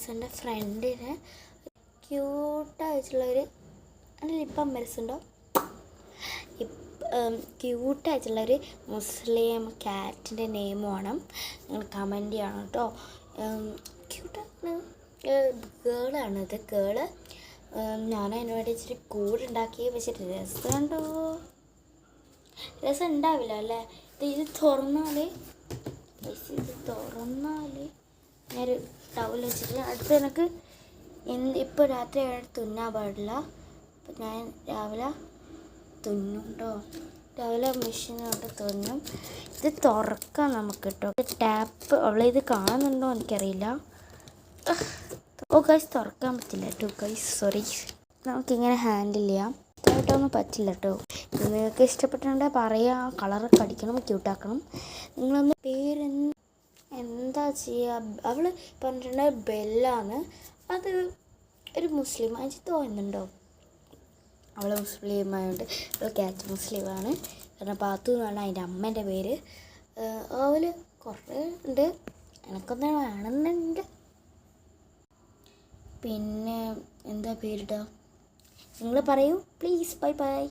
കസിൻ്റെ ഫ്രണ്ടിന് ക്യൂട്ടായിട്ടുള്ളൊരു ലിപ്പം വരച്ചുണ്ടോ ക്യൂട്ടായിട്ടുള്ളൊരു മുസ്ലിം ക്യാറ്റിൻ്റെ നെയിം വേണം. നിങ്ങൾ കമൻറ്റ് ചെയ്യണം കേട്ടോ. ക്യൂട്ടാണ്, ഗേളാണിത്, ഗേള്. ഞാൻ അതിന് വേണ്ടി ഇച്ചിരി കൂടുണ്ടാക്കി വെച്ചിട്ട് രസം ഉണ്ടാവില്ല അല്ലേ. ഇത് തുറന്നാൽ ഞാനൊരു ടവൽ വെച്ചിട്ട് അടുത്ത് എനിക്ക് ഇപ്പോൾ രാത്രി തുന്നാൻ പാടില്ല. അപ്പം ഞാൻ രാവിലെ തുന്നും കേട്ടോ. രാവിലെ മെഷീനുകൊണ്ട് തുന്നും. ഇത് തുറക്കാം നമുക്ക് കേട്ടോ. ടാപ്പ് അവളിത് കാണുന്നുണ്ടോ എനിക്കറിയില്ല. ഓ ഗൈസ്, തുറക്കാൻ പറ്റില്ല കേട്ടോ ഗൈസ്, സോറി. നമുക്കിങ്ങനെ ഹാൻഡിൽ ചെയ്യാം. ഇതായിട്ടൊന്നും പറ്റില്ല കേട്ടോ. നിങ്ങൾക്ക് ഇഷ്ടപ്പെട്ടിട്ടുണ്ടെങ്കിൽ പറയാം. കളറൊക്കെ അടിക്കണം, ക്യൂട്ടാക്കണം. നിങ്ങളൊന്ന് എന്താ ചെയ്യുക. അവൾ പറഞ്ഞിട്ടുണ്ടെങ്കിൽ ബെല്ലാണ്. അത് ഒരു മുസ്ലിം ആയിട്ട് തോന്നുന്നുണ്ടോ? അവൾ മുസ്ലിമായുണ്ട്. അവൾ ക്യാറ്റ് മുസ്ലിമാണ്. കാരണം പാത്തു എന്നാണ് അതിൻ്റെ അമ്മേൻ്റെ പേര്. അവൾ കുറേ ഉണ്ട്. എനിക്കൊന്ന് വേണമെന്നുണ്ട്. പിന്നെ എന്താ പേരിടുക നിങ്ങൾ പറയൂ പ്ലീസ്. Bye bye.